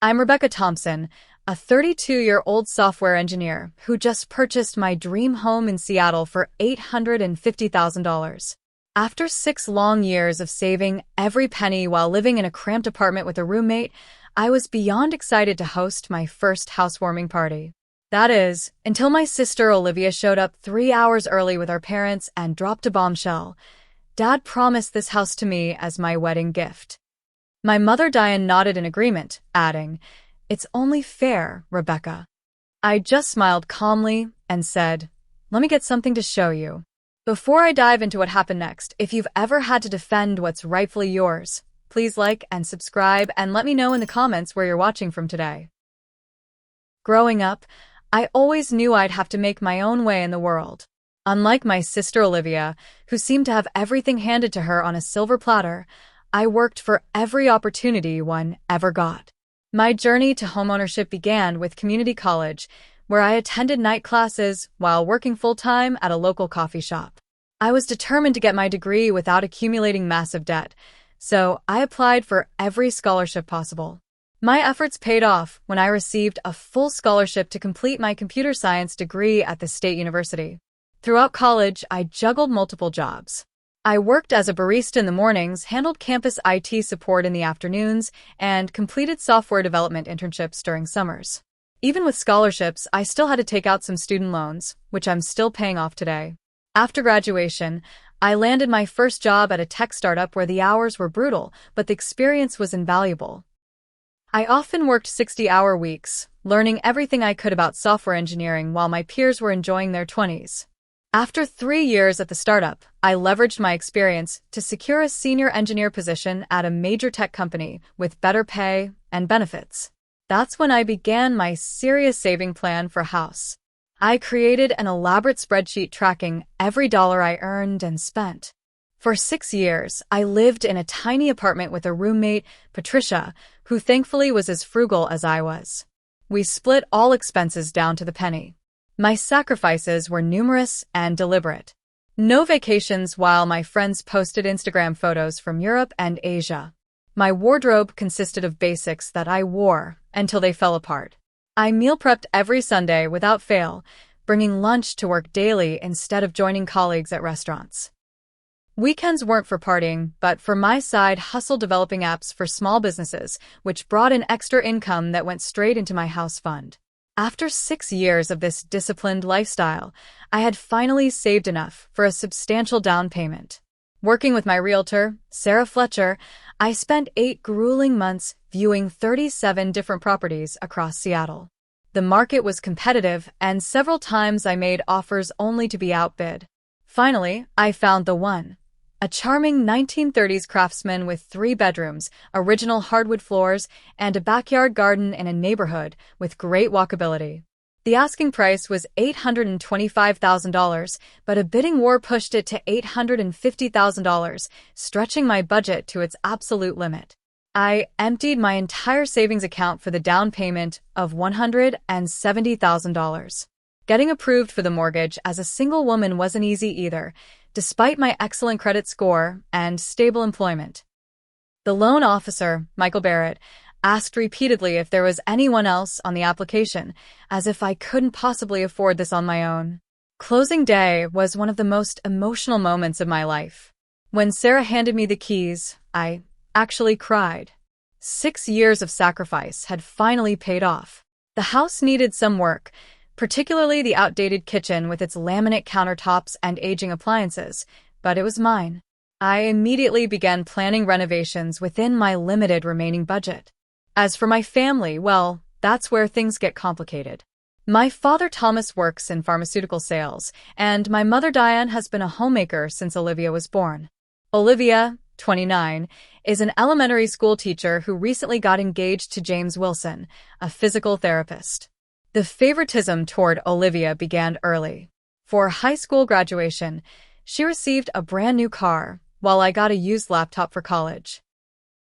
I'm Rebecca Thompson, a 32-year-old software engineer who just purchased my dream home in Seattle for $850,000. After 6 long years of saving every penny while living in a cramped apartment with a roommate, I was beyond excited to host my first housewarming party. That is, until my sister Olivia showed up 3 hours early with our parents and dropped a bombshell. Dad promised this house to me as my wedding gift. My mother Diane nodded in agreement, adding, "It's only fair, Rebecca." I just smiled calmly and said, "Let me get something to show you." Before I dive into what happened next, if you've ever had to defend what's rightfully yours, please like and subscribe and let me know in the comments where you're watching from today. Growing up, I always knew I'd have to make my own way in the world. Unlike my sister Olivia, who seemed to have everything handed to her on a silver platter, I worked for every opportunity one ever got. My journey to homeownership began with community college, where I attended night classes while working full-time at a local coffee shop. I was determined to get my degree without accumulating massive debt, so I applied for every scholarship possible. My efforts paid off when I received a full scholarship to complete my computer science degree at the State University. Throughout college, I juggled multiple jobs. I worked as a barista in the mornings, handled campus IT support in the afternoons, and completed software development internships during summers. Even with scholarships, I still had to take out some student loans, which I'm still paying off today. After graduation, I landed my first job at a tech startup where the hours were brutal, but the experience was invaluable. I often worked 60-hour weeks, learning everything I could about software engineering while my peers were enjoying their 20s. After 3 years at the startup, I leveraged my experience to secure a senior engineer position at a major tech company with better pay and benefits. That's when I began my serious saving plan for a house. I created an elaborate spreadsheet tracking every dollar I earned and spent. For 6 years, I lived in a tiny apartment with a roommate, Patricia, who thankfully was as frugal as I was. We split all expenses down to the penny. My sacrifices were numerous and deliberate. No vacations while my friends posted Instagram photos from Europe and Asia. My wardrobe consisted of basics that I wore until they fell apart. I meal prepped every Sunday without fail, bringing lunch to work daily instead of joining colleagues at restaurants. Weekends weren't for partying, but for my side hustle developing apps for small businesses, which brought in extra income that went straight into my house fund. After 6 years of this disciplined lifestyle, I had finally saved enough for a substantial down payment. Working with my realtor, Sarah Fletcher, I spent 8 grueling months viewing 37 different properties across Seattle. The market was competitive, and several times I made offers only to be outbid. Finally, I found the one. A charming 1930s craftsman with 3 bedrooms, original hardwood floors, and a backyard garden in a neighborhood with great walkability. The asking price was $825,000, but a bidding war pushed it to $850,000, stretching my budget to its absolute limit. I emptied my entire savings account for the down payment of $170,000. Getting approved for the mortgage as a single woman wasn't easy either, despite my excellent credit score and stable employment. The loan officer, Michael Barrett, asked repeatedly if there was anyone else on the application, as if I couldn't possibly afford this on my own. Closing day was one of the most emotional moments of my life. When Sarah handed me the keys, I actually cried. 6 years of sacrifice had finally paid off. The house needed some work, particularly the outdated kitchen with its laminate countertops and aging appliances, but it was mine. I immediately began planning renovations within my limited remaining budget. As for my family, well, that's where things get complicated. My father Thomas works in pharmaceutical sales, and my mother Diane has been a homemaker since Olivia was born. Olivia, 29, is an elementary school teacher who recently got engaged to James Wilson, a physical therapist. The favoritism toward Olivia began early. For high school graduation, she received a brand new car, while I got a used laptop for college.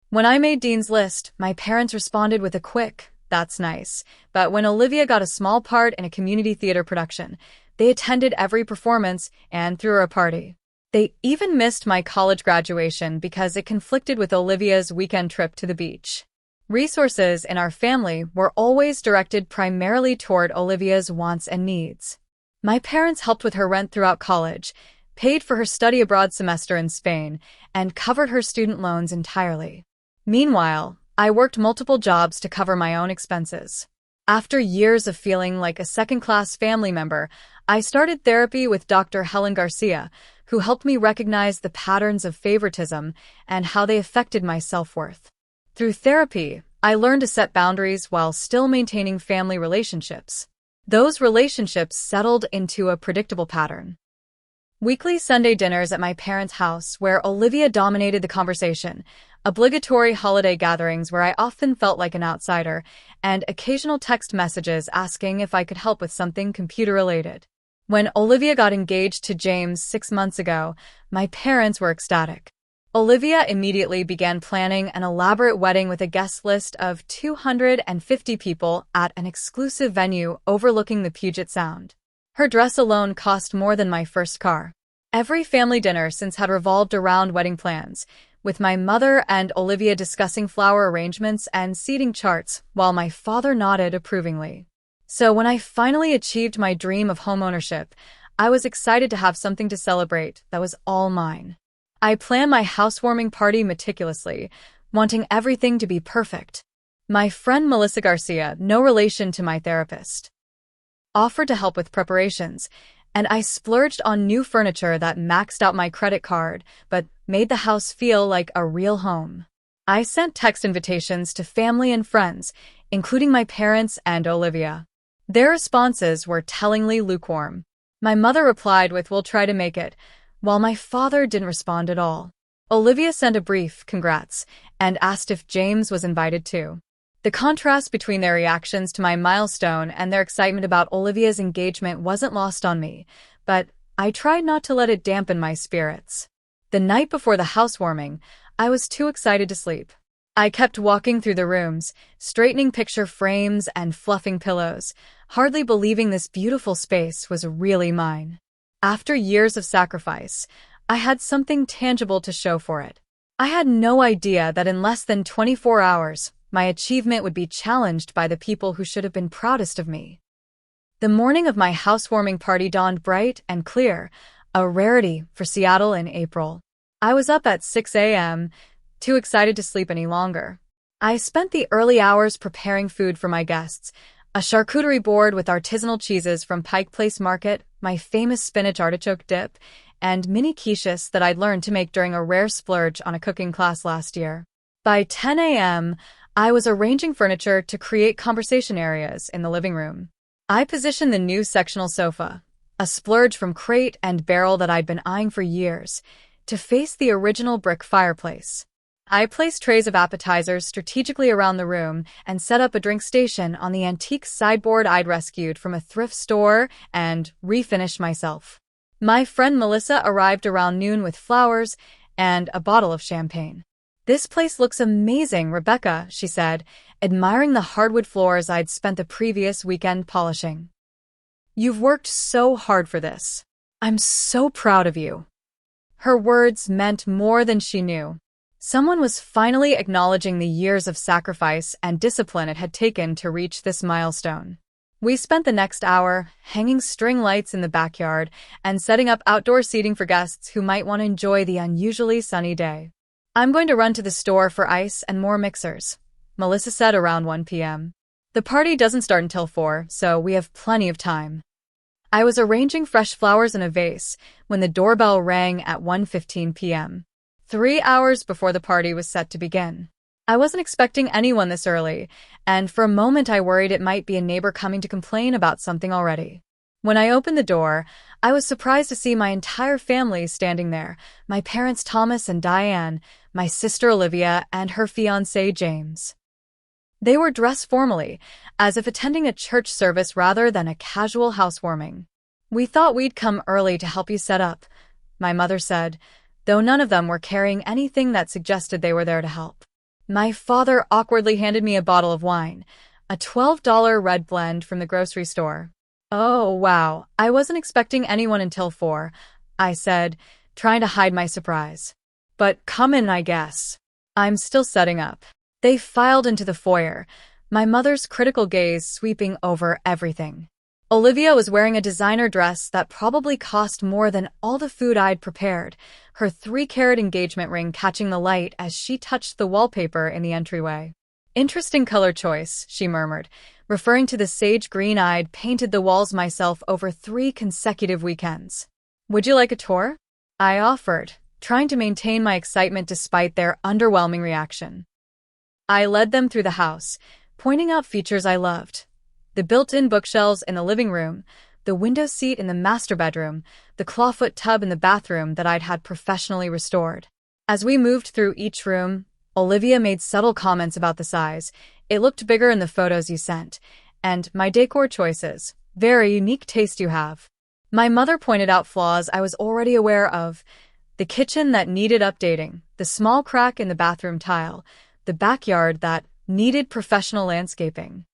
When I made Dean's List, my parents responded with a quick, "That's nice," but when Olivia got a small part in a community theater production, they attended every performance and threw her a party. They even missed my college graduation because it conflicted with Olivia's weekend trip to the beach. Resources in our family were always directed primarily toward Olivia's wants and needs. My parents helped with her rent throughout college, paid for her study abroad semester in Spain, and covered her student loans entirely. Meanwhile, I worked multiple jobs to cover my own expenses. After years of feeling like a second-class family member, I started therapy with Dr. Helen Garcia, who helped me recognize the patterns of favoritism and how they affected my self-worth. Through therapy, I learned to set boundaries while still maintaining family relationships. Those relationships settled into a predictable pattern. Weekly Sunday dinners at my parents' house where Olivia dominated the conversation, obligatory holiday gatherings where I often felt like an outsider, and occasional text messages asking if I could help with something computer-related. When Olivia got engaged to James 6 months ago, my parents were ecstatic. Olivia immediately began planning an elaborate wedding with a guest list of 250 people at an exclusive venue overlooking the Puget Sound. Her dress alone cost more than my first car. Every family dinner since had revolved around wedding plans, with my mother and Olivia discussing flower arrangements and seating charts while my father nodded approvingly. So when I finally achieved my dream of homeownership, I was excited to have something to celebrate that was all mine. I planned my housewarming party meticulously, wanting everything to be perfect. My friend Melissa Garcia, no relation to my therapist, offered to help with preparations, and I splurged on new furniture that maxed out my credit card but made the house feel like a real home. I sent text invitations to family and friends, including my parents and Olivia. Their responses were tellingly lukewarm. My mother replied with, "We'll try to make it," while my father didn't respond at all. Olivia sent a brief congrats and asked if James was invited too. The contrast between their reactions to my milestone and their excitement about Olivia's engagement wasn't lost on me, but I tried not to let it dampen my spirits. The night before the housewarming, I was too excited to sleep. I kept walking through the rooms, straightening picture frames and fluffing pillows, hardly believing this beautiful space was really mine. After years of sacrifice, I had something tangible to show for it. I had no idea that in less than 24 hours, my achievement would be challenged by the people who should have been proudest of me. The morning of my housewarming party dawned bright and clear, a rarity for Seattle in April. I was up at 6 a.m., too excited to sleep any longer. I spent the early hours preparing food for my guests, a charcuterie board with artisanal cheeses from Pike Place Market, my famous spinach artichoke dip, and mini quiches that I'd learned to make during a rare splurge on a cooking class last year. By 10 a.m., I was arranging furniture to create conversation areas in the living room. I positioned the new sectional sofa, a splurge from Crate and Barrel that I'd been eyeing for years, to face the original brick fireplace. I placed trays of appetizers strategically around the room and set up a drink station on the antique sideboard I'd rescued from a thrift store and refinished myself. My friend Melissa arrived around noon with flowers and a bottle of champagne. "This place looks amazing, Rebecca," she said, admiring the hardwood floors I'd spent the previous weekend polishing. "You've worked so hard for this. I'm so proud of you." Her words meant more than she knew. Someone was finally acknowledging the years of sacrifice and discipline it had taken to reach this milestone. We spent the next hour hanging string lights in the backyard and setting up outdoor seating for guests who might want to enjoy the unusually sunny day. "I'm going to run to the store for ice and more mixers," Melissa said around 1 p.m. "The party doesn't start until 4, so we have plenty of time." I was arranging fresh flowers in a vase when the doorbell rang at 1:15 p.m. 3 hours before the party was set to begin. I wasn't expecting anyone this early, and for a moment I worried it might be a neighbor coming to complain about something already. When I opened the door, I was surprised to see my entire family standing there, my parents Thomas and Diane, my sister Olivia, and her fiancé James. They were dressed formally, as if attending a church service rather than a casual housewarming. "We thought we'd come early to help you set up," my mother said, though none of them were carrying anything that suggested they were there to help. My father awkwardly handed me a bottle of wine, a $12 red blend from the grocery store. "Oh, wow, I wasn't expecting anyone until 4, I said, trying to hide my surprise. "But come in, I guess. I'm still setting up." They filed into the foyer, my mother's critical gaze sweeping over everything. Olivia was wearing a designer dress that probably cost more than all the food I'd prepared, her 3-carat engagement ring catching the light as she touched the wallpaper in the entryway. "Interesting color choice," she murmured, referring to the sage green I'd painted the walls myself over 3 consecutive weekends. "Would you like a tour?" I offered, trying to maintain my excitement despite their underwhelming reaction. I led them through the house, pointing out features I loved. The built-in bookshelves in the living room, the window seat in the master bedroom, the clawfoot tub in the bathroom that I'd had professionally restored. As we moved through each room, Olivia made subtle comments about the size. "It looked bigger in the photos you sent. And my decor choices. Very unique taste you have." My mother pointed out flaws I was already aware of. The kitchen that needed updating, the small crack in the bathroom tile, the backyard that needed professional landscaping.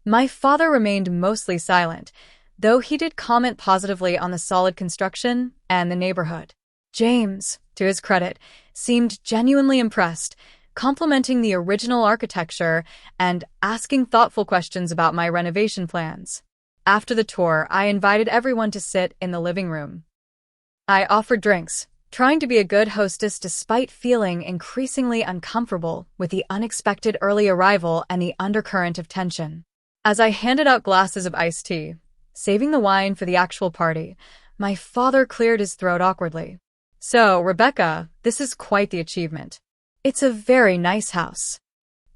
My father remained mostly silent, though he did comment positively on the solid construction and the neighborhood. James, to his credit, seemed genuinely impressed, complimenting the original architecture and asking thoughtful questions about my renovation plans. After the tour, I invited everyone to sit in the living room. I offered drinks, trying to be a good hostess despite feeling increasingly uncomfortable with the unexpected early arrival and the undercurrent of tension. As I handed out glasses of iced tea, saving the wine for the actual party, my father cleared his throat awkwardly. "So, Rebecca, this is quite the achievement. It's a very nice house."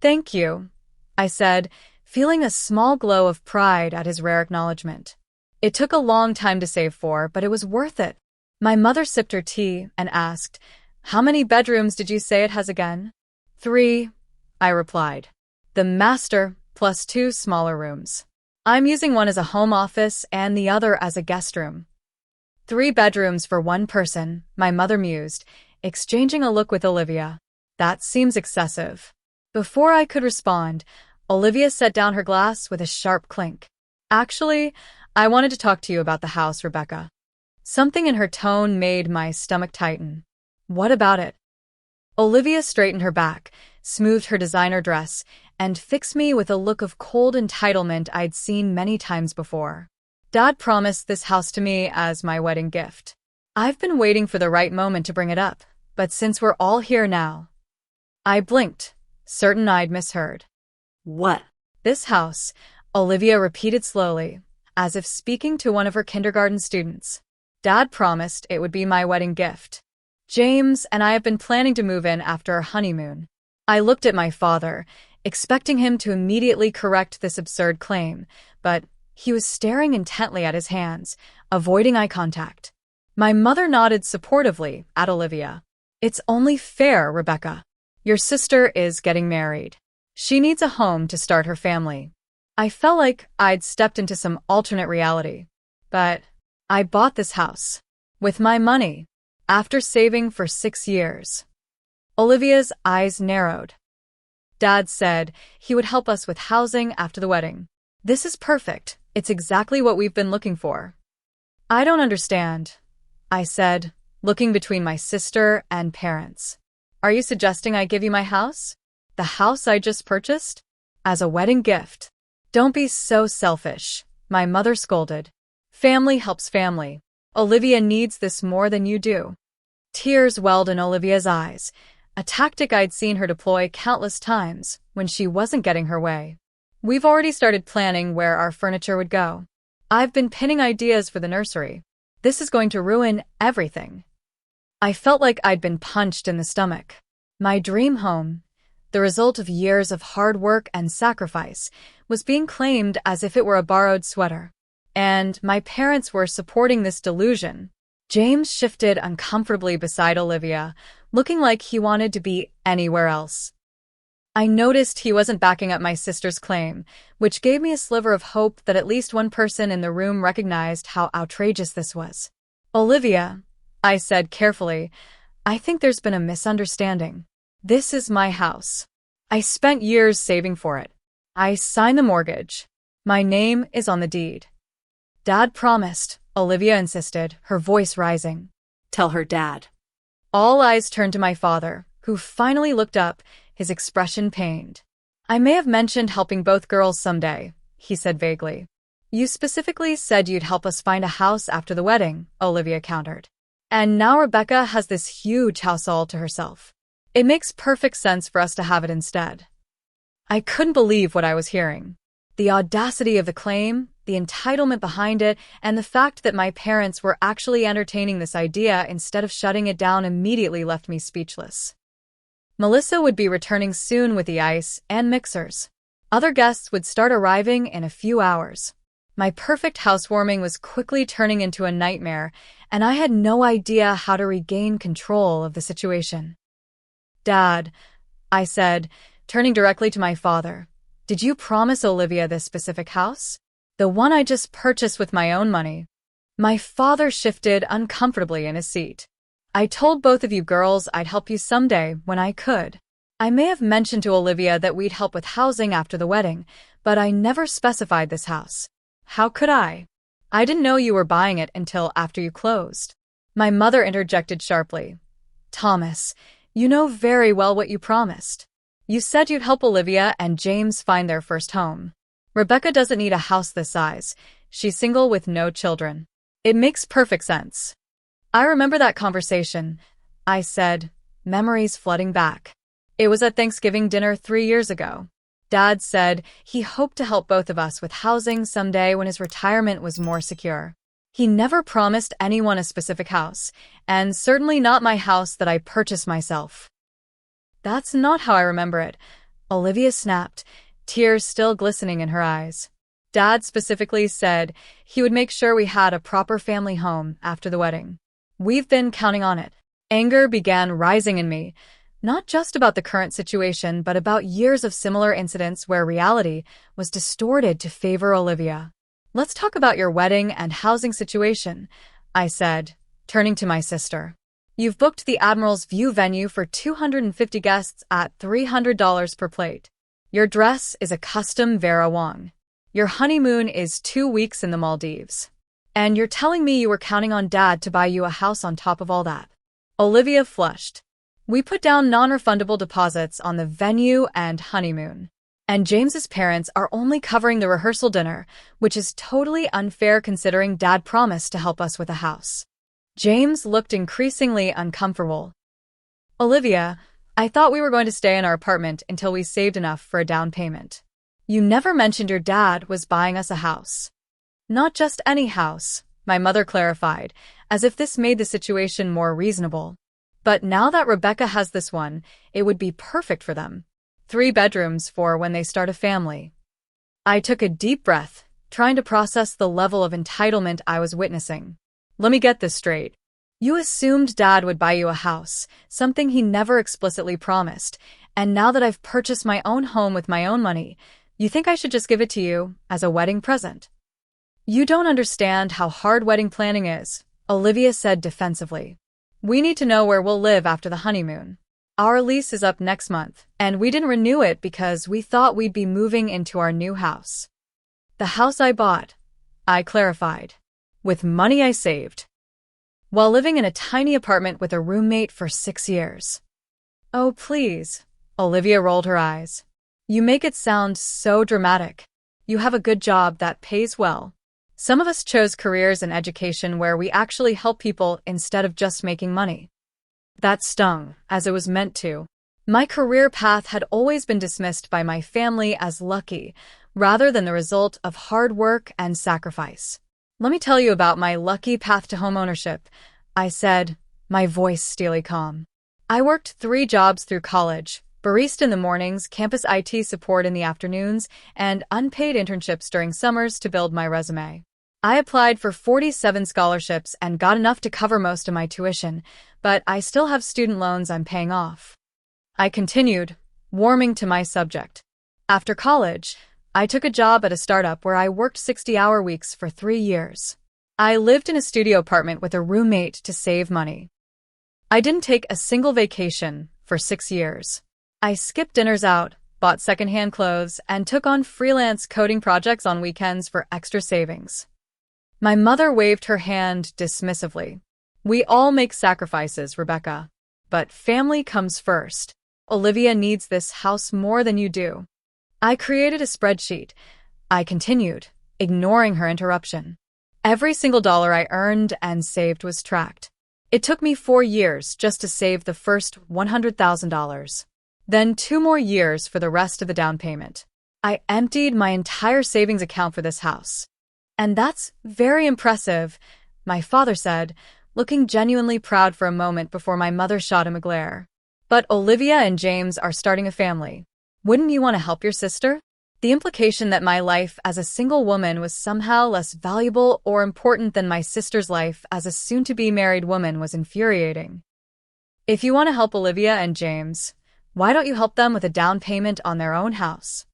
"Thank you," I said, feeling a small glow of pride at his rare acknowledgement. It took a long time to save for, but it was worth it. My mother sipped her tea and asked, "How many bedrooms did you say it has again?" 3, I replied. "The master plus 2 smaller rooms. I'm using one as a home office and the other as a guest room." 3 bedrooms for 1 person, my mother mused, exchanging a look with Olivia. "That seems excessive." Before I could respond, Olivia set down her glass with a sharp clink. "Actually, I wanted to talk to you about the house, Rebecca." Something in her tone made my stomach tighten. "What about it?" Olivia straightened her back, smoothed her designer dress, and fixed me with a look of cold entitlement I'd seen many times before. "Dad promised this house to me as my wedding gift. I've been waiting for the right moment to bring it up, but since we're all here now." I blinked, certain I'd misheard. "What?" "This house," Olivia repeated slowly, as if speaking to one of her kindergarten students. "Dad promised it would be my wedding gift. James and I have been planning to move in after our honeymoon." I looked at my father, expecting him to immediately correct this absurd claim, but he was staring intently at his hands, avoiding eye contact. My mother nodded supportively at Olivia. "It's only fair, Rebecca. Your sister is getting married. She needs a home to start her family." I felt like I'd stepped into some alternate reality. "But I bought this house. With my money. After saving for 6 years. Olivia's eyes narrowed. "Dad said he would help us with housing after the wedding. This is perfect. It's exactly what we've been looking for." "I don't understand," I said, looking between my sister and parents. "Are you suggesting I give you my house? The house I just purchased? As a wedding gift?" "Don't be so selfish," my mother scolded. "Family helps family. Olivia needs this more than you do." Tears welled in Olivia's eyes, a tactic I'd seen her deploy countless times when she wasn't getting her way. "We've already started planning where our furniture would go. I've been pinning ideas for the nursery. This is going to ruin everything." I felt like I'd been punched in the stomach. My dream home, the result of years of hard work and sacrifice, was being claimed as if it were a borrowed sweater. And my parents were supporting this delusion. James shifted uncomfortably beside Olivia, looking like he wanted to be anywhere else. I noticed he wasn't backing up my sister's claim, which gave me a sliver of hope that at least one person in the room recognized how outrageous this was. "Olivia," I said carefully, "I think there's been a misunderstanding. This is my house. I spent years saving for it. I signed the mortgage. My name is on the deed." "Dad promised," Olivia insisted, her voice rising. "Tell her Dad." All eyes turned to my father, who finally looked up, his expression pained. "I may have mentioned helping both girls someday," he said vaguely. "You specifically said you'd help us find a house after the wedding," Olivia countered. "And now Rebecca has this huge house all to herself. It makes perfect sense for us to have it instead." I couldn't believe what I was hearing. The audacity of the claim, the entitlement behind it, and the fact that my parents were actually entertaining this idea instead of shutting it down immediately left me speechless. Melissa would be returning soon with the ice and mixers. Other guests would start arriving in a few hours. My perfect housewarming was quickly turning into a nightmare, and I had no idea how to regain control of the situation. "Dad," I said, turning directly to my father, "did you promise Olivia this specific house? The one I just purchased with my own money?" My father shifted uncomfortably in his seat. "I told both of you girls I'd help you someday when I could. I may have mentioned to Olivia that we'd help with housing after the wedding, but I never specified this house. How could I? I didn't know you were buying it until after you closed." My mother interjected sharply. "Thomas, you know very well what you promised. You said you'd help Olivia and James find their first home. Rebecca doesn't need a house this size. She's single with no children. It makes perfect sense." "I remember that conversation," I said, memories flooding back. "It was at Thanksgiving dinner 3 years ago. Dad said he hoped to help both of us with housing someday when his retirement was more secure. He never promised anyone a specific house, and certainly not my house that I purchased myself." "That's not how I remember it," Olivia snapped, tears still glistening in her eyes. "Dad specifically said he would make sure we had a proper family home after the wedding. We've been counting on it." Anger began rising in me, not just about the current situation, but about years of similar incidents where reality was distorted to favor Olivia. "Let's talk about your wedding and housing situation," I said, turning to my sister. "You've booked the Admiral's View venue for 250 guests at $300 per plate. Your dress is a custom Vera Wang. Your honeymoon is 2 weeks in the Maldives. And you're telling me you were counting on Dad to buy you a house on top of all that." Olivia flushed. "We put down non-refundable deposits on the venue and honeymoon. And James's parents are only covering the rehearsal dinner, which is totally unfair considering Dad promised to help us with a house." James looked increasingly uncomfortable. "Olivia, I thought we were going to stay in our apartment until we saved enough for a down payment. You never mentioned your dad was buying us a house." "Not just any house," my mother clarified, as if this made the situation more reasonable. "But now that Rebecca has this one, it would be perfect for them. 3 bedrooms for when they start a family." I took a deep breath, trying to process the level of entitlement I was witnessing. "Let me get this straight. You assumed Dad would buy you a house, something he never explicitly promised, and now that I've purchased my own home with my own money, you think I should just give it to you as a wedding present?" "You don't understand how hard wedding planning is," Olivia said defensively. "We need to know where we'll live after the honeymoon. Our lease is up next month, and we didn't renew it because we thought we'd be moving into our new house." "The house I bought," I clarified, "with money I saved, while living in a tiny apartment with a roommate for 6 years." "Oh, please," Olivia rolled her eyes. "You make it sound so dramatic. You have a good job that pays well. Some of us chose careers in education where we actually help people instead of just making money." That stung, as it was meant to. My career path had always been dismissed by my family as lucky, rather than the result of hard work and sacrifice. "Let me tell you about my lucky path to homeownership," I said, my voice steely calm. "I worked 3 jobs through college: barista in the mornings, campus IT support in the afternoons, and unpaid internships during summers to build my resume. I applied for 47 scholarships and got enough to cover most of my tuition, but I still have student loans I'm paying off." I continued, warming to my subject. "After college, I took a job at a startup where I worked 60-hour weeks for 3 years. I lived in a studio apartment with a roommate to save money. I didn't take a single vacation for 6 years. I skipped dinners out, bought secondhand clothes, and took on freelance coding projects on weekends for extra savings." My mother waved her hand dismissively. "We all make sacrifices, Rebecca. But family comes first. Olivia needs this house more than you do. I created a spreadsheet. I continued, ignoring her interruption. Every single dollar I earned and saved was tracked. It took me 4 years just to save the first $100,000. Then 2 more years for the rest of the down payment. I emptied my entire savings account for this house. And that's very impressive, my father said, looking genuinely proud for a moment before my mother shot him a glare. But Olivia and James are starting a family. Wouldn't you want to help your sister? The implication that my life as a single woman was somehow less valuable or important than my sister's life as a soon-to-be married woman was infuriating. If you want to help Olivia and James, why don't you help them with a down payment on their own house?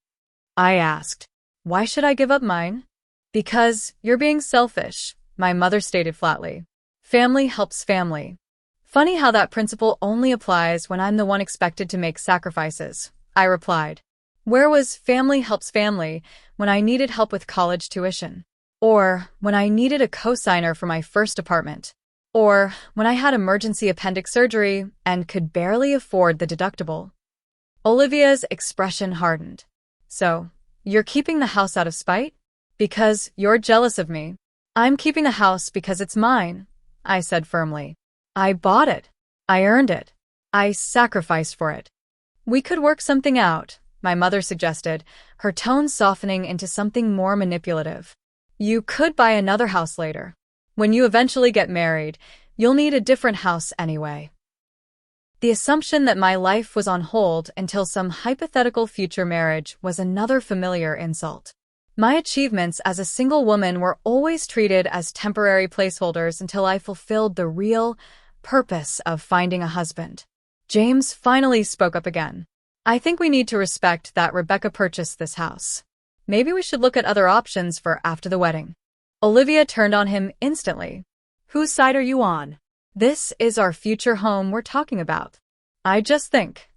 I asked. Why should I give up mine? Because you're being selfish, my mother stated flatly. Family helps family. Funny how that principle only applies when I'm the one expected to make sacrifices, I replied. Where was family helps family when I needed help with college tuition? Or when I needed a cosigner for my first apartment? Or when I had emergency appendix surgery and could barely afford the deductible? Olivia's expression hardened. So, you're keeping the house out of spite? Because you're jealous of me. I'm keeping the house because it's mine, I said firmly. I bought it. I earned it. I sacrificed for it. We could work something out, my mother suggested, her tone softening into something more manipulative. You could buy another house later. When you eventually get married, you'll need a different house anyway. The assumption that my life was on hold until some hypothetical future marriage was another familiar insult. My achievements as a single woman were always treated as temporary placeholders until I fulfilled the real purpose of finding a husband. James finally spoke up again. I think we need to respect that Rebecca purchased this house. Maybe we should look at other options for after the wedding. Olivia turned on him instantly. Whose side are you on? This is our future home we're talking about. I just think.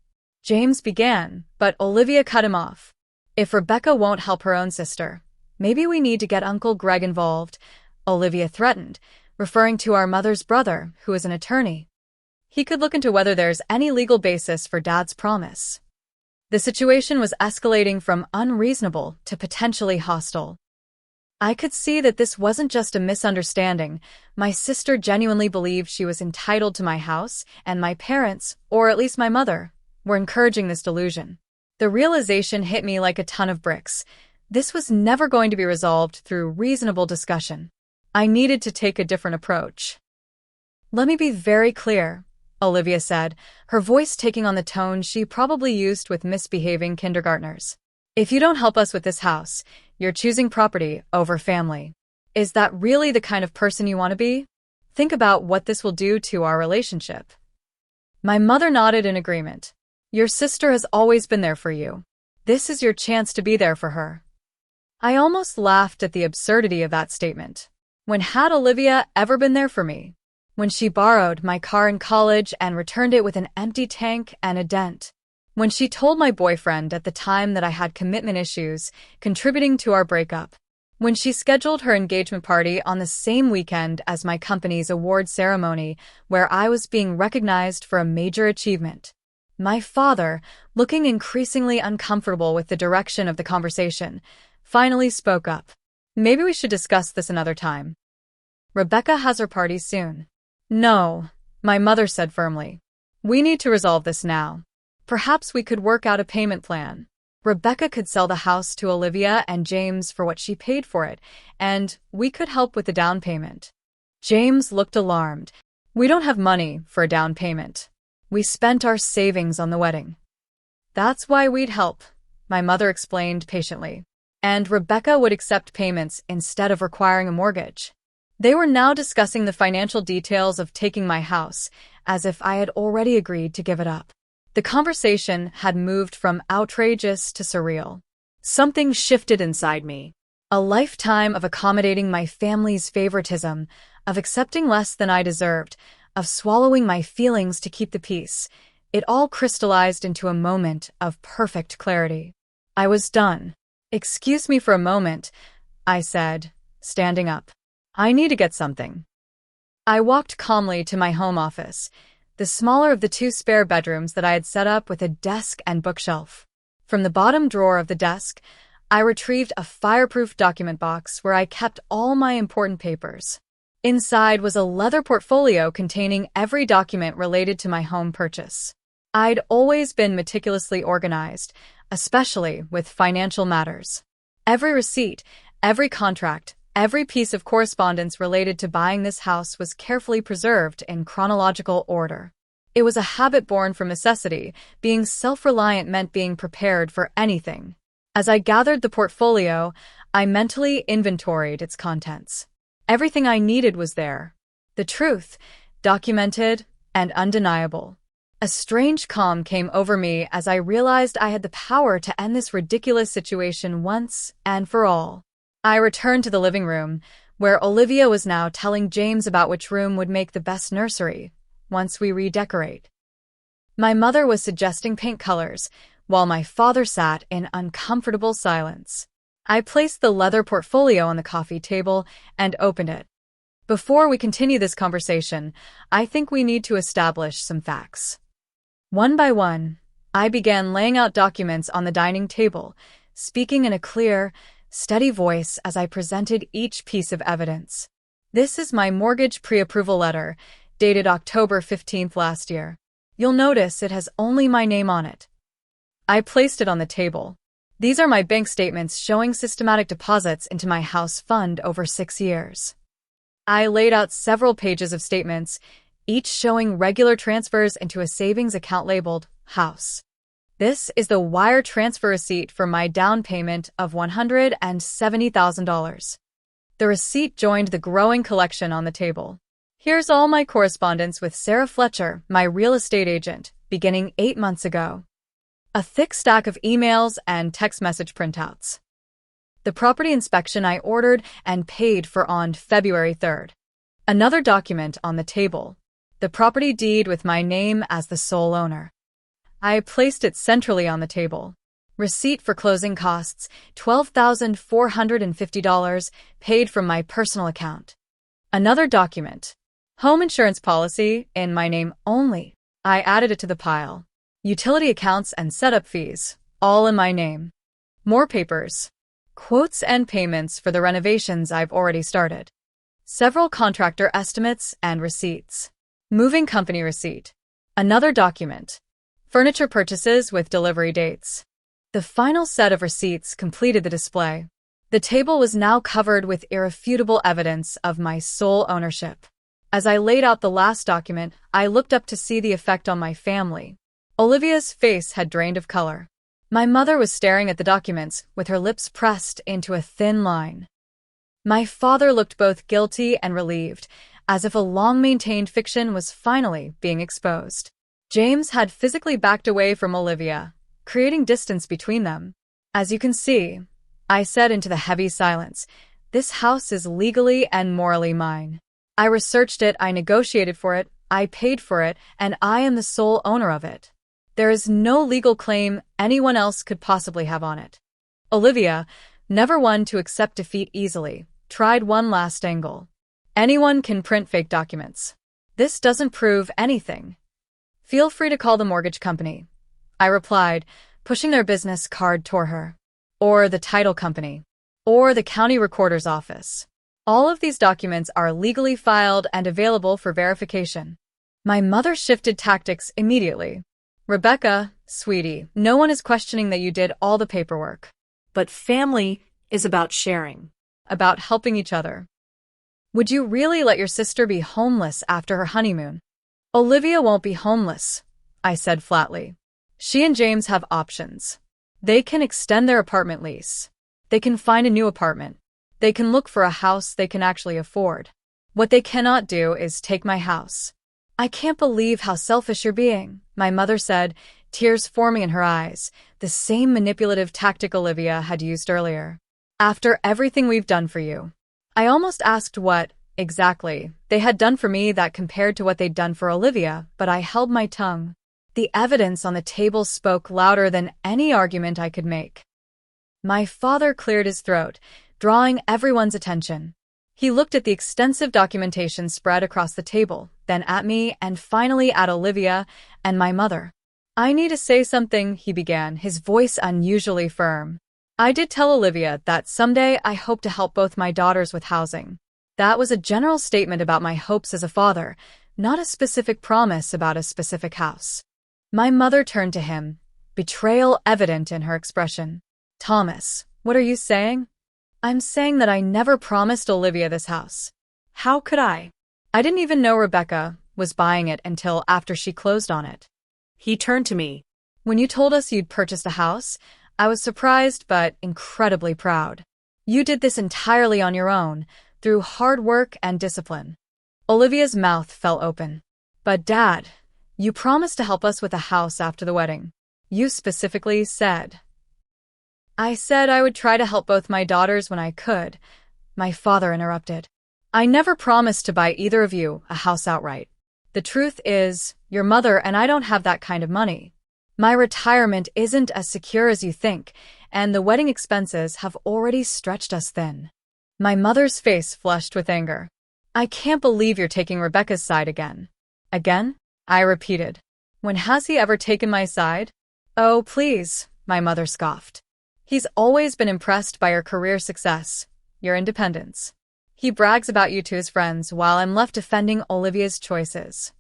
James began, but Olivia cut him off. If Rebecca won't help her own sister, maybe we need to get Uncle Greg involved, Olivia threatened, referring to our mother's brother, who is an attorney. He could look into whether there's any legal basis for Dad's promise. The situation was escalating from unreasonable to potentially hostile. I could see that this wasn't just a misunderstanding. My sister genuinely believed she was entitled to my house, and my parents, or at least my mother, were encouraging this delusion. The realization hit me like a ton of bricks. This was never going to be resolved through reasonable discussion. I needed to take a different approach. Let me be very clear, Olivia said, her voice taking on the tone she probably used with misbehaving kindergartners. If you don't help us with this house, you're choosing property over family. Is that really the kind of person you want to be? Think about what this will do to our relationship. My mother nodded in agreement. Your sister has always been there for you. This is your chance to be there for her. I almost laughed at the absurdity of that statement. When had Olivia ever been there for me? When she borrowed my car in college and returned it with an empty tank and a dent. When she told my boyfriend at the time that I had commitment issues, contributing to our breakup. When she scheduled her engagement party on the same weekend as my company's award ceremony, where I was being recognized for a major achievement. My father, looking increasingly uncomfortable with the direction of the conversation, finally spoke up. Maybe we should discuss this another time. Rebecca has her party soon. No, my mother said firmly. We need to resolve this now. Perhaps we could work out a payment plan. Rebecca could sell the house to Olivia and James for what she paid for it, and we could help with the down payment. James looked alarmed. We don't have money for a down payment. We spent our savings on the wedding. That's why we'd help, my mother explained patiently. And Rebecca would accept payments instead of requiring a mortgage. They were now discussing the financial details of taking my house, as if I had already agreed to give it up. The conversation had moved from outrageous to surreal. Something shifted inside me. A lifetime of accommodating my family's favoritism, of accepting less than I deserved, of swallowing my feelings to keep the peace. It all crystallized into a moment of perfect clarity. I was done. Excuse me for a moment, I said, standing up. I need to get something. I walked calmly to my home office. the smaller of the two spare bedrooms that I had set up with a desk and bookshelf. From the bottom drawer of the desk, I retrieved a fireproof document box where I kept all my important papers. Inside was a leather portfolio containing every document related to my home purchase. I'd always been meticulously organized, especially with financial matters. Every receipt, every contract, every piece of correspondence related to buying this house was carefully preserved in chronological order. It was a habit born from necessity. Being self-reliant meant being prepared for anything. As I gathered the portfolio, I mentally inventoried its contents. Everything I needed was there. The truth, documented and undeniable. A strange calm came over me as I realized I had the power to end this ridiculous situation once and for all. I returned to the living room, where Olivia was now telling James about which room would make the best nursery once we redecorate. My mother was suggesting paint colors, while my father sat in uncomfortable silence. I placed the leather portfolio on the coffee table and opened it. Before we continue this conversation, I think we need to establish some facts. One by one, I began laying out documents on the dining table, speaking in a clear, steady voice as I presented each piece of evidence. This is my mortgage pre-approval letter, dated October 15th last year. You'll notice it has only my name on it. I placed it on the table. These are my bank statements showing systematic deposits into my house fund over 6 years. I laid out several pages of statements, each showing regular transfers into a savings account labeled House. This is the wire transfer receipt for my down payment of $170,000. The receipt joined the growing collection on the table. Here's all my correspondence with Sarah Fletcher, my real estate agent, beginning 8 months ago. A thick stack of emails and text message printouts. The property inspection I ordered and paid for on February 3rd. Another document on the table. The property deed with my name as the sole owner. I placed it centrally on the table. Receipt for closing costs, $12,450, paid from my personal account. Another document. Home insurance policy, in my name only. I added it to the pile. Utility accounts and setup fees, all in my name. More papers. Quotes and payments for the renovations I've already started. Several contractor estimates and receipts. Moving company receipt. Another document. Furniture purchases with delivery dates. The final set of receipts completed the display. The table was now covered with irrefutable evidence of my sole ownership. As I laid out the last document, I looked up to see the effect on my family. Olivia's face had drained of color. My mother was staring at the documents, with her lips pressed into a thin line. My father looked both guilty and relieved, as if a long-maintained fiction was finally being exposed. James had physically backed away from Olivia, creating distance between them. As you can see, I said into the heavy silence, this house is legally and morally mine. I researched it, I negotiated for it, I paid for it, and I am the sole owner of it. There is no legal claim anyone else could possibly have on it. Olivia, never one to accept defeat easily, tried one last angle. Anyone can print fake documents. This doesn't prove anything. Feel free to call the mortgage company, I replied, pushing their business card toward her. Or the title company. Or the county recorder's office. All of these documents are legally filed and available for verification. My mother shifted tactics immediately. Rebecca, sweetie, no one is questioning that you did all the paperwork. But family is about sharing. About helping each other. Would you really let your sister be homeless after her honeymoon? Olivia won't be homeless, I said flatly. She and James have options. They can extend their apartment lease. They can find a new apartment. They can look for a house they can actually afford. What they cannot do is take my house. I can't believe how selfish you're being, my mother said, tears forming in her eyes, the same manipulative tactic Olivia had used earlier. After everything we've done for you. I almost asked what, exactly, they had done for me that compared to what they'd done for Olivia, but I held my tongue. The evidence on the table spoke louder than any argument I could make. My father cleared his throat, drawing everyone's attention. He looked at the extensive documentation spread across the table, then at me, and finally at Olivia and my mother. "I need to say something," he began, his voice unusually firm. "I did tell Olivia that someday I hope to help both my daughters with housing. That was a general statement about my hopes as a father, not a specific promise about a specific house." My mother turned to him, betrayal evident in her expression. "Thomas, what are you saying?" "I'm saying that I never promised Olivia this house. How could I? I didn't even know Rebecca was buying it until after she closed on it." He turned to me. "When you told us you'd purchased a house, I was surprised but incredibly proud. You did this entirely on your own, through hard work and discipline." Olivia's mouth fell open. "But Dad, you promised to help us with a house after the wedding. You specifically said." "I said I would try to help both my daughters when I could," my father interrupted. "I never promised to buy either of you a house outright. The truth is, your mother and I don't have that kind of money. My retirement isn't as secure as you think, and the wedding expenses have already stretched us thin." My mother's face flushed with anger. "I can't believe you're taking Rebecca's side again." "Again?" I repeated. "When has he ever taken my side?" "Oh, please," my mother scoffed. "He's always been impressed by your career success, your independence. He brags about you to his friends while I'm left defending Olivia's choices."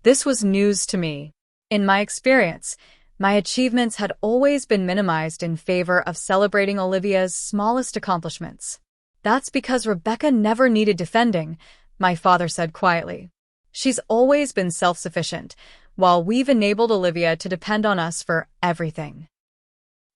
This was news to me. In my experience, my achievements had always been minimized in favor of celebrating Olivia's smallest accomplishments. "That's because Rebecca never needed defending," my father said quietly. "She's always been self-sufficient, while we've enabled Olivia to depend on us for everything."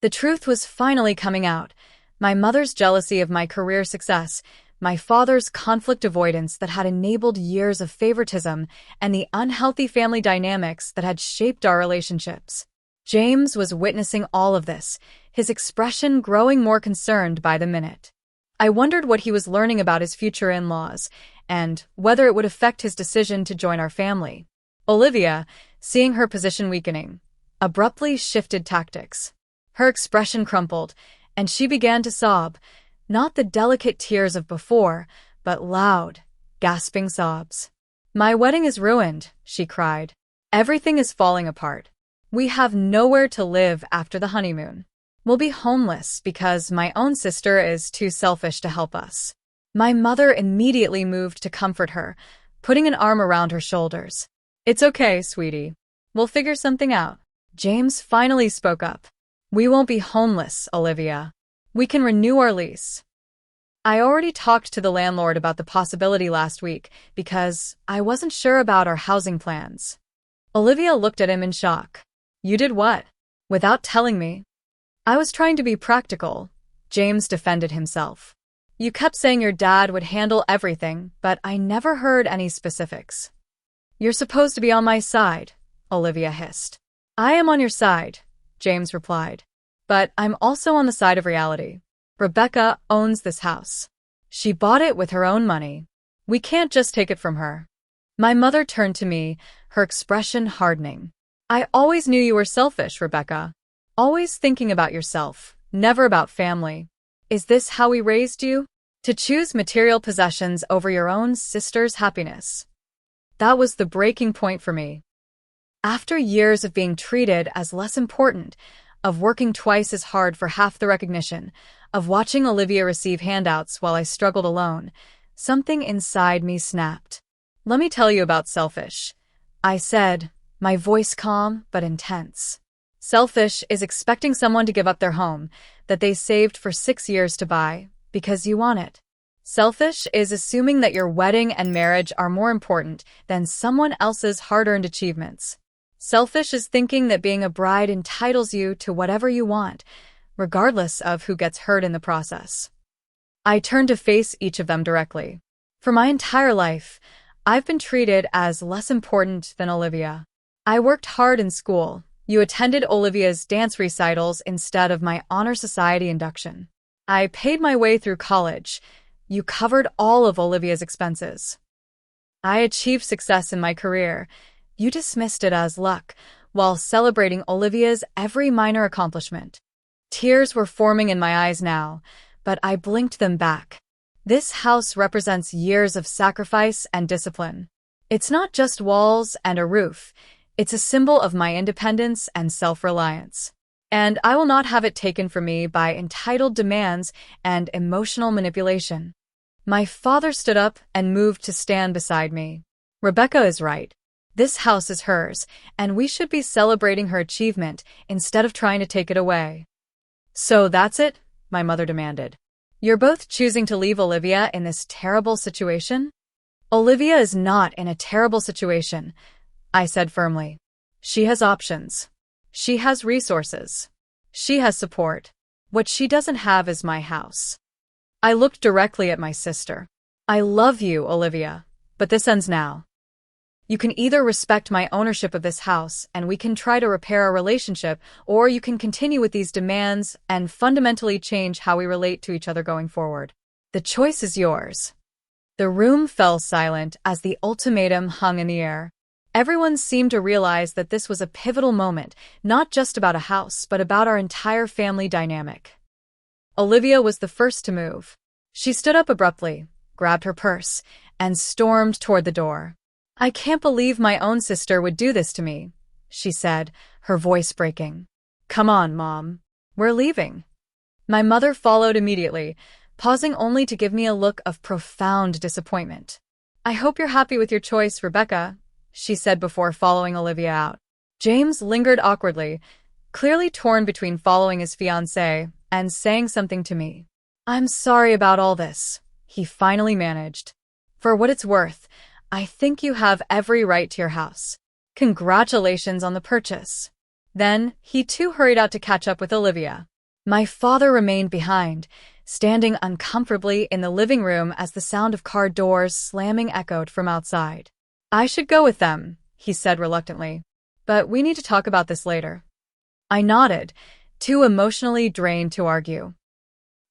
The truth was finally coming out. My mother's jealousy of my career success, my father's conflict avoidance that had enabled years of favoritism, and the unhealthy family dynamics that had shaped our relationships. James was witnessing all of this, his expression growing more concerned by the minute. I wondered what he was learning about his future in-laws, and whether it would affect his decision to join our family. Olivia, seeing her position weakening, abruptly shifted tactics. Her expression crumpled, and she began to sob, not the delicate tears of before, but loud, gasping sobs. "My wedding is ruined," she cried. "Everything is falling apart. We have nowhere to live after the honeymoon. We'll be homeless because my own sister is too selfish to help us." My mother immediately moved to comfort her, putting an arm around her shoulders. "It's okay, sweetie. We'll figure something out." James finally spoke up. "We won't be homeless, Olivia. We can renew our lease. I already talked to the landlord about the possibility last week because I wasn't sure about our housing plans." Olivia looked at him in shock. "You did what?" "Without telling me." "I was trying to be practical," James defended himself. "You kept saying your dad would handle everything, but I never heard any specifics." "You're supposed to be on my side," Olivia hissed. "I am on your side," James replied. "But I'm also on the side of reality. Rebecca owns this house. She bought it with her own money. We can't just take it from her." My mother turned to me, her expression hardening. "I always knew you were selfish, Rebecca. Always thinking about yourself, never about family. Is this how we raised you? To choose material possessions over your own sister's happiness?" That was the breaking point for me. After years of being treated as less important, of working twice as hard for half the recognition, of watching Olivia receive handouts while I struggled alone, something inside me snapped. "Let me tell you about selfish," I said, my voice calm but intense. "Selfish is expecting someone to give up their home that they saved for 6 years to buy because you want it. Selfish is assuming that your wedding and marriage are more important than someone else's hard-earned achievements. Selfish is thinking that being a bride entitles you to whatever you want, regardless of who gets hurt in the process." I turned to face each of them directly. For my entire life, I've been treated as less important than Olivia. I worked hard in school. You attended Olivia's dance recitals instead of my honor society induction. I paid my way through college. You covered all of Olivia's expenses. I achieved success in my career. You dismissed it as luck, while celebrating Olivia's every minor accomplishment. Tears were forming in my eyes now, but I blinked them back. This house represents years of sacrifice and discipline. It's not just walls and a roof. It's a symbol of my independence and self-reliance. And I will not have it taken from me by entitled demands and emotional manipulation. My father stood up and moved to stand beside me. Rebecca is right. This house is hers, and we should be celebrating her achievement instead of trying to take it away. So that's it? My mother demanded. You're both choosing to leave Olivia in this terrible situation? Olivia is not in a terrible situation, I said firmly. She has options. She has resources. She has support. What she doesn't have is my house. I looked directly at my sister. I love you, Olivia, but this ends now. You can either respect my ownership of this house and we can try to repair our relationship, or you can continue with these demands and fundamentally change how we relate to each other going forward. The choice is yours. The room fell silent as the ultimatum hung in the air. Everyone seemed to realize that this was a pivotal moment, not just about a house, but about our entire family dynamic. Olivia was the first to move. She stood up abruptly, grabbed her purse, and stormed toward the door. I can't believe my own sister would do this to me, she said, her voice breaking. Come on, Mom. We're leaving. My mother followed immediately, pausing only to give me a look of profound disappointment. I hope you're happy with your choice, Rebecca, she said before following Olivia out. James lingered awkwardly, clearly torn between following his fiancée and saying something to me. I'm sorry about all this, he finally managed. For what it's worth, I think you have every right to your house. Congratulations on the purchase. Then, he too hurried out to catch up with Olivia. My father remained behind, standing uncomfortably in the living room as the sound of car doors slamming echoed from outside. I should go with them, he said reluctantly. But we need to talk about this later. I nodded, too emotionally drained to argue.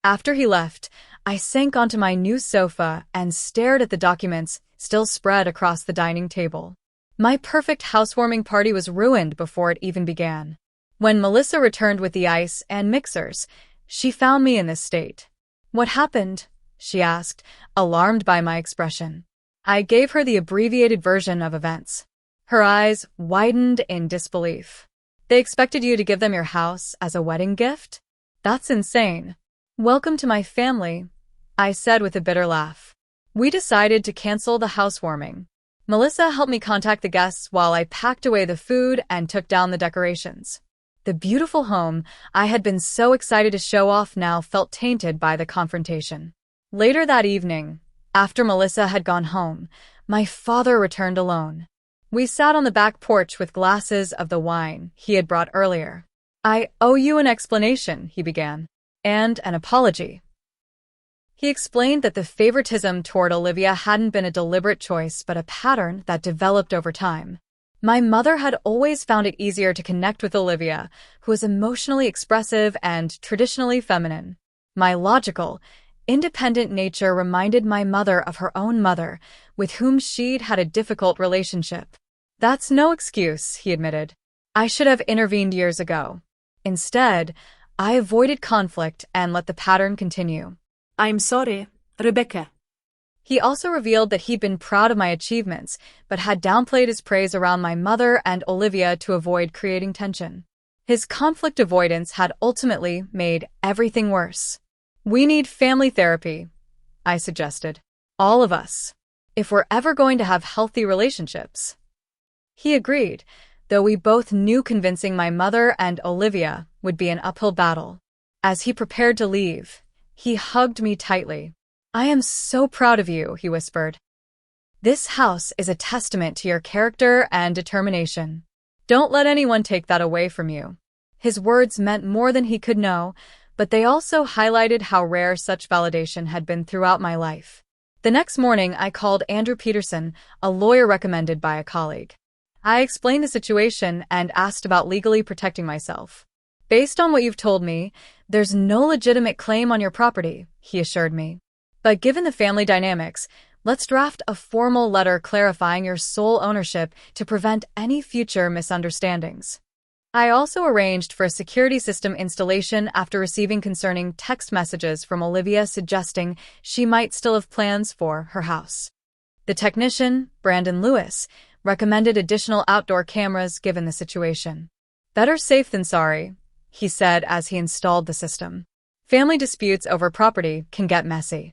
After he left, I sank onto my new sofa and stared at the documents still spread across the dining table. My perfect housewarming party was ruined before it even began. When Melissa returned with the ice and mixers, she found me in this state. What happened? She asked, alarmed by my expression. I gave her the abbreviated version of events. Her eyes widened in disbelief. They expected you to give them your house as a wedding gift? That's insane. Welcome to my family, I said with a bitter laugh. We decided to cancel the housewarming. Melissa helped me contact the guests while I packed away the food and took down the decorations. The beautiful home I had been so excited to show off now felt tainted by the confrontation. Later that evening, after Melissa had gone home, my father returned alone. We sat on the back porch with glasses of the wine he had brought earlier. I owe you an explanation, he began, and an apology. He explained that the favoritism toward Olivia hadn't been a deliberate choice but a pattern that developed over time. My mother had always found it easier to connect with Olivia, who was emotionally expressive and traditionally feminine. My logical, independent nature reminded my mother of her own mother, with whom she'd had a difficult relationship. That's no excuse, he admitted. I should have intervened years ago. Instead, I avoided conflict and let the pattern continue. I'm sorry, Rebecca. He also revealed that he'd been proud of my achievements, but had downplayed his praise around my mother and Olivia to avoid creating tension. His conflict avoidance had ultimately made everything worse. We need family therapy, I suggested. All of us. If we're ever going to have healthy relationships. He agreed, though we both knew convincing my mother and Olivia would be an uphill battle. As he prepared to leave, he hugged me tightly. I am so proud of you, he whispered. This house is a testament to your character and determination. Don't let anyone take that away from you. His words meant more than he could know, but they also highlighted how rare such validation had been throughout my life. The next morning, I called Andrew Peterson, a lawyer recommended by a colleague. I explained the situation and asked about legally protecting myself. Based on what you've told me, there's no legitimate claim on your property, he assured me. But given the family dynamics, let's draft a formal letter clarifying your sole ownership to prevent any future misunderstandings. I also arranged for a security system installation after receiving concerning text messages from Olivia suggesting she might still have plans for her house. The technician, Brandon Lewis, recommended additional outdoor cameras given the situation. "Better safe than sorry," he said as he installed the system. Family disputes over property can get messy.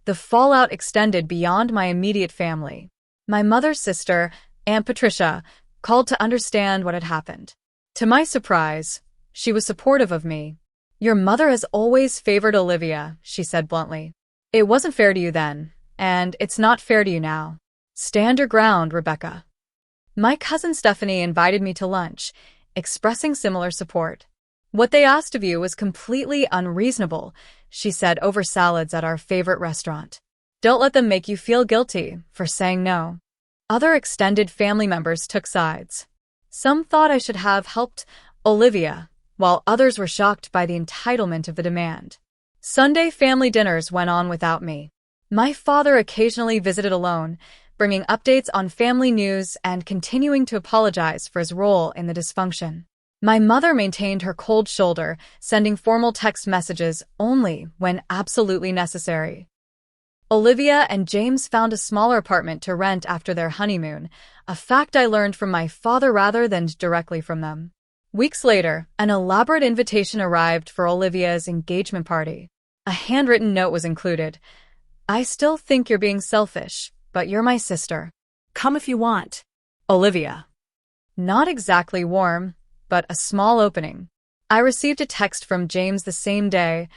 The fallout extended beyond my immediate family. My mother's sister, Aunt Patricia, called to understand what had happened. To my surprise, she was supportive of me. "Your mother has always favored Olivia," she said bluntly. "It wasn't fair to you then, and it's not fair to you now. Stand your ground, Rebecca." My cousin Stephanie invited me to lunch, expressing similar support. "What they asked of you was completely unreasonable," she said over salads at our favorite restaurant. "Don't let them make you feel guilty for saying no." Other extended family members took sides. Some thought I should have helped Olivia, while others were shocked by the entitlement of the demand. Sunday family dinners went on without me. My father occasionally visited alone, bringing updates on family news and continuing to apologize for his role in the dysfunction. My mother maintained her cold shoulder, sending formal text messages only when absolutely necessary. Olivia and James found a smaller apartment to rent after their honeymoon, a fact I learned from my father rather than directly from them. Weeks later, an elaborate invitation arrived for Olivia's engagement party. A handwritten note was included. "I still think you're being selfish, but you're my sister. Come if you want. Olivia." Not exactly warm, but a small opening. I received a text from James the same day.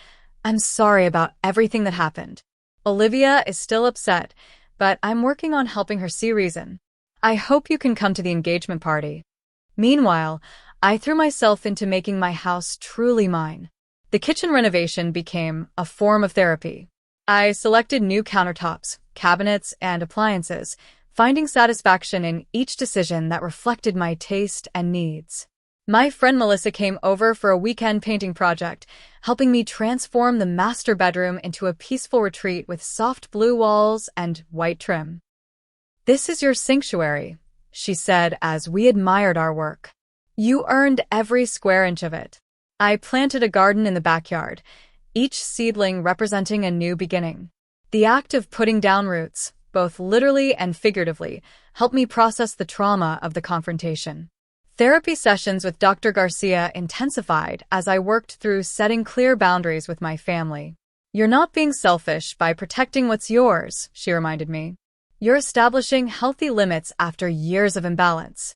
"I'm sorry about everything that happened. Olivia is still upset, but I'm working on helping her see reason. I hope you can come to the engagement party." Meanwhile, I threw myself into making my house truly mine. The kitchen renovation became a form of therapy. I selected new countertops, cabinets, and appliances, finding satisfaction in each decision that reflected my taste and needs. My friend Melissa came over for a weekend painting project, helping me transform the master bedroom into a peaceful retreat with soft blue walls and white trim. "This is your sanctuary," she said as we admired our work. "You earned every square inch of it." I planted a garden in the backyard, each seedling representing a new beginning. The act of putting down roots, both literally and figuratively, helped me process the trauma of the confrontation. Therapy sessions with Dr. Garcia intensified as I worked through setting clear boundaries with my family. "You're not being selfish by protecting what's yours," she reminded me. "You're establishing healthy limits after years of imbalance."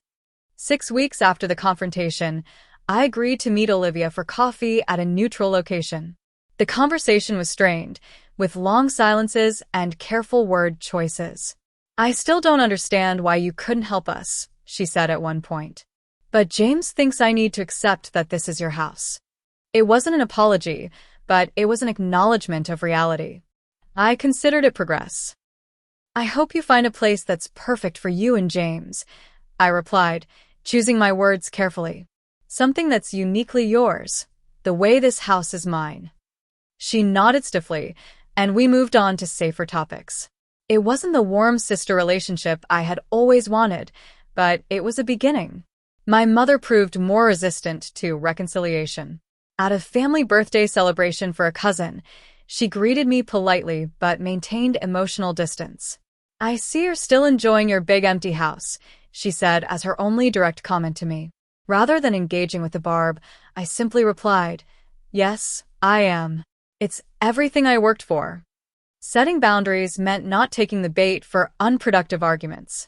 6 weeks after the confrontation, I agreed to meet Olivia for coffee at a neutral location. The conversation was strained, with long silences and careful word choices. "I still don't understand why you couldn't help us," she said at one point. "But James thinks I need to accept that this is your house." It wasn't an apology, but it was an acknowledgement of reality. I considered it progress. "I hope you find a place that's perfect for you and James," I replied, choosing my words carefully. "Something that's uniquely yours, the way this house is mine." She nodded stiffly, and we moved on to safer topics. It wasn't the warm sister relationship I had always wanted, but it was a beginning. My mother proved more resistant to reconciliation. At a family birthday celebration for a cousin, she greeted me politely but maintained emotional distance. "I see you're still enjoying your big empty house," she said as her only direct comment to me. Rather than engaging with the barb, I simply replied, "Yes, I am. It's everything I worked for." Setting boundaries meant not taking the bait for unproductive arguments.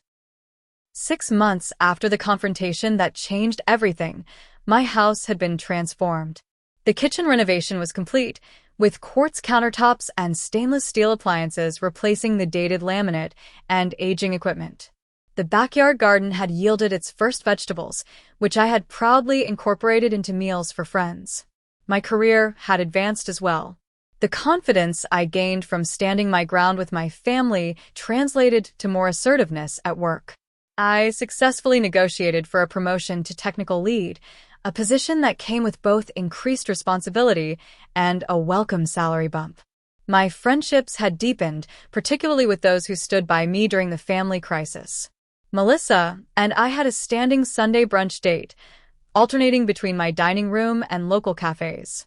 6 months after the confrontation that changed everything, my house had been transformed. The kitchen renovation was complete, with quartz countertops and stainless steel appliances replacing the dated laminate and aging equipment. The backyard garden had yielded its first vegetables, which I had proudly incorporated into meals for friends. My career had advanced as well. The confidence I gained from standing my ground with my family translated to more assertiveness at work. I successfully negotiated for a promotion to technical lead, a position that came with both increased responsibility and a welcome salary bump. My friendships had deepened, particularly with those who stood by me during the family crisis. Melissa and I had a standing Sunday brunch date, alternating between my dining room and local cafes.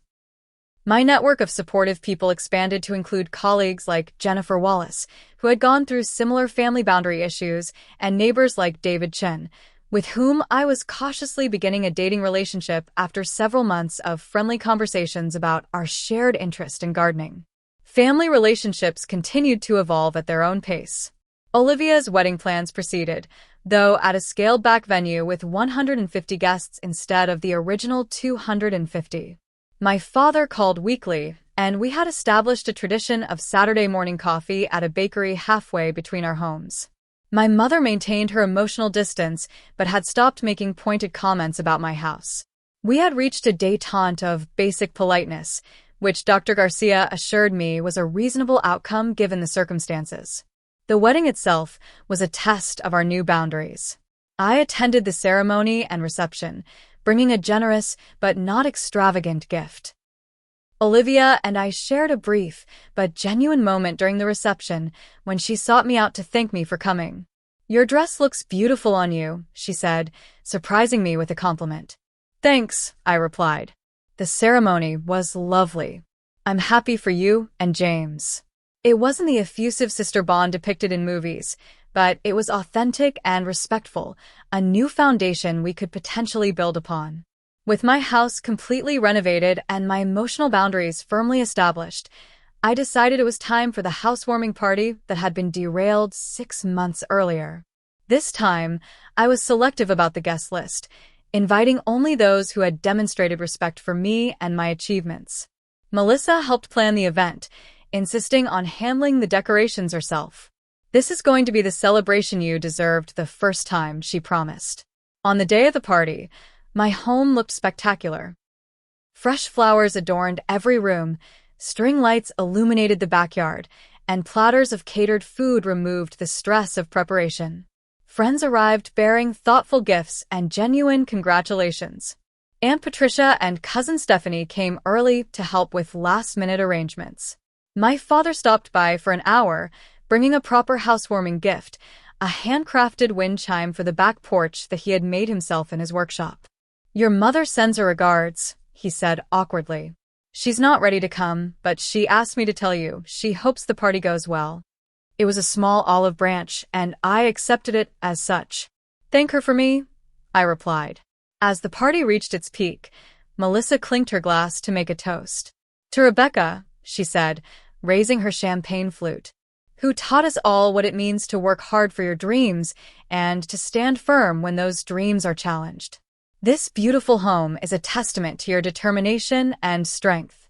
My network of supportive people expanded to include colleagues like Jennifer Wallace, who had gone through similar family boundary issues, and neighbors like David Chen, with whom I was cautiously beginning a dating relationship after several months of friendly conversations about our shared interest in gardening. Family relationships continued to evolve at their own pace. Olivia's wedding plans proceeded, though at a scaled-back venue with 150 guests instead of the original 250. My father called weekly, and we had established a tradition of Saturday morning coffee at a bakery halfway between our homes. My mother maintained her emotional distance, but had stopped making pointed comments about my house. We had reached a détente of basic politeness, which Dr. Garcia assured me was a reasonable outcome given the circumstances. The wedding itself was a test of our new boundaries. I attended the ceremony and reception, bringing a generous but not extravagant gift. Olivia and I shared a brief but genuine moment during the reception when she sought me out to thank me for coming. "Your dress looks beautiful on you," she said, surprising me with a compliment. "Thanks," I replied. "The ceremony was lovely. I'm happy for you and James." It wasn't the effusive sister bond depicted in movies, but it was authentic and respectful, a new foundation we could potentially build upon. With my house completely renovated and my emotional boundaries firmly established, I decided it was time for the housewarming party that had been derailed 6 months earlier. This time, I was selective about the guest list, inviting only those who had demonstrated respect for me and my achievements. Melissa helped plan the event, insisting on handling the decorations herself. "This is going to be the celebration you deserved the first time," she promised. On the day of the party, my home looked spectacular. Fresh flowers adorned every room, string lights illuminated the backyard, and platters of catered food removed the stress of preparation. Friends arrived bearing thoughtful gifts and genuine congratulations. Aunt Patricia and Cousin Stephanie came early to help with last-minute arrangements. My father stopped by for an hour, bringing a proper housewarming gift, a handcrafted wind chime for the back porch that he had made himself in his workshop. "Your mother sends her regards," he said awkwardly. "She's not ready to come, but she asked me to tell you she hopes the party goes well." It was a small olive branch, and I accepted it as such. "Thank her for me," I replied. As the party reached its peak, Melissa clinked her glass to make a toast. "To Rebecca," she said, raising her champagne flute, "who taught us all what it means to work hard for your dreams and to stand firm when those dreams are challenged. This beautiful home is a testament to your determination and strength.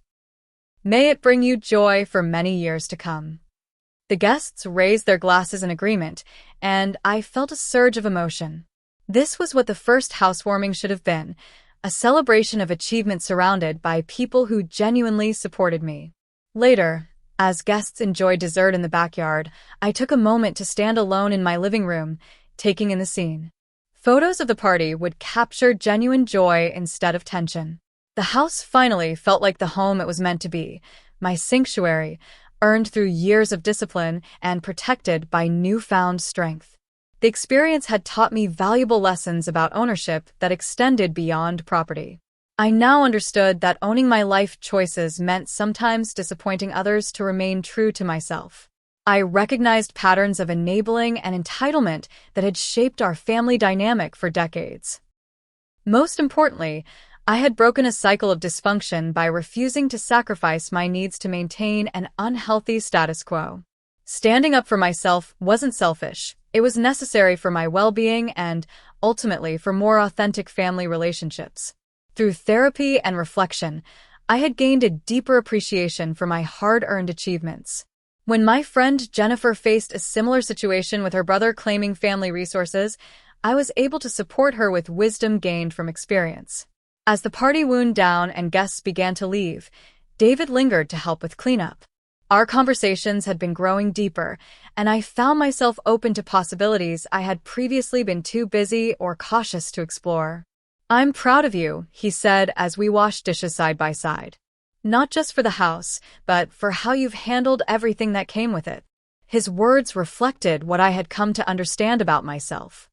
May it bring you joy for many years to come." The guests raised their glasses in agreement, and I felt a surge of emotion. This was what the first housewarming should have been, a celebration of achievement surrounded by people who genuinely supported me. Later, as guests enjoyed dessert in the backyard, I took a moment to stand alone in my living room, taking in the scene. Photos of the party would capture genuine joy instead of tension. The house finally felt like the home it was meant to be, my sanctuary, earned through years of discipline and protected by newfound strength. The experience had taught me valuable lessons about ownership that extended beyond property. I now understood that owning my life choices meant sometimes disappointing others to remain true to myself. I recognized patterns of enabling and entitlement that had shaped our family dynamic for decades. Most importantly, I had broken a cycle of dysfunction by refusing to sacrifice my needs to maintain an unhealthy status quo. Standing up for myself wasn't selfish. It was necessary for my well-being and, ultimately, for more authentic family relationships. Through therapy and reflection, I had gained a deeper appreciation for my hard-earned achievements. When my friend Jennifer faced a similar situation with her brother claiming family resources, I was able to support her with wisdom gained from experience. As the party wound down and guests began to leave, David lingered to help with cleanup. Our conversations had been growing deeper, and I found myself open to possibilities I had previously been too busy or cautious to explore. "I'm proud of you," he said as we washed dishes side by side. "Not just for the house, but for how you've handled everything that came with it." His words reflected what I had come to understand about myself.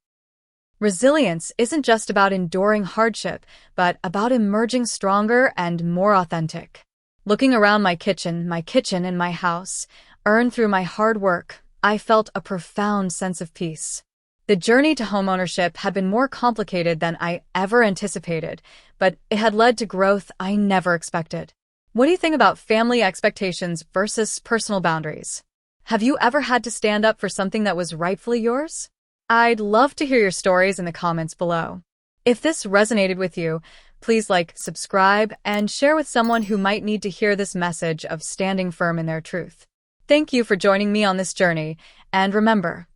Resilience isn't just about enduring hardship, but about emerging stronger and more authentic. Looking around my kitchen and my house, earned through my hard work, I felt a profound sense of peace. The journey to homeownership had been more complicated than I ever anticipated, but it had led to growth I never expected. What do you think about family expectations versus personal boundaries? Have you ever had to stand up for something that was rightfully yours? I'd love to hear your stories in the comments below. If this resonated with you, please like, subscribe, and share with someone who might need to hear this message of standing firm in their truth. Thank you for joining me on this journey, and remember,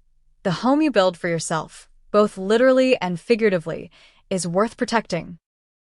the home you build for yourself, both literally and figuratively, is worth protecting.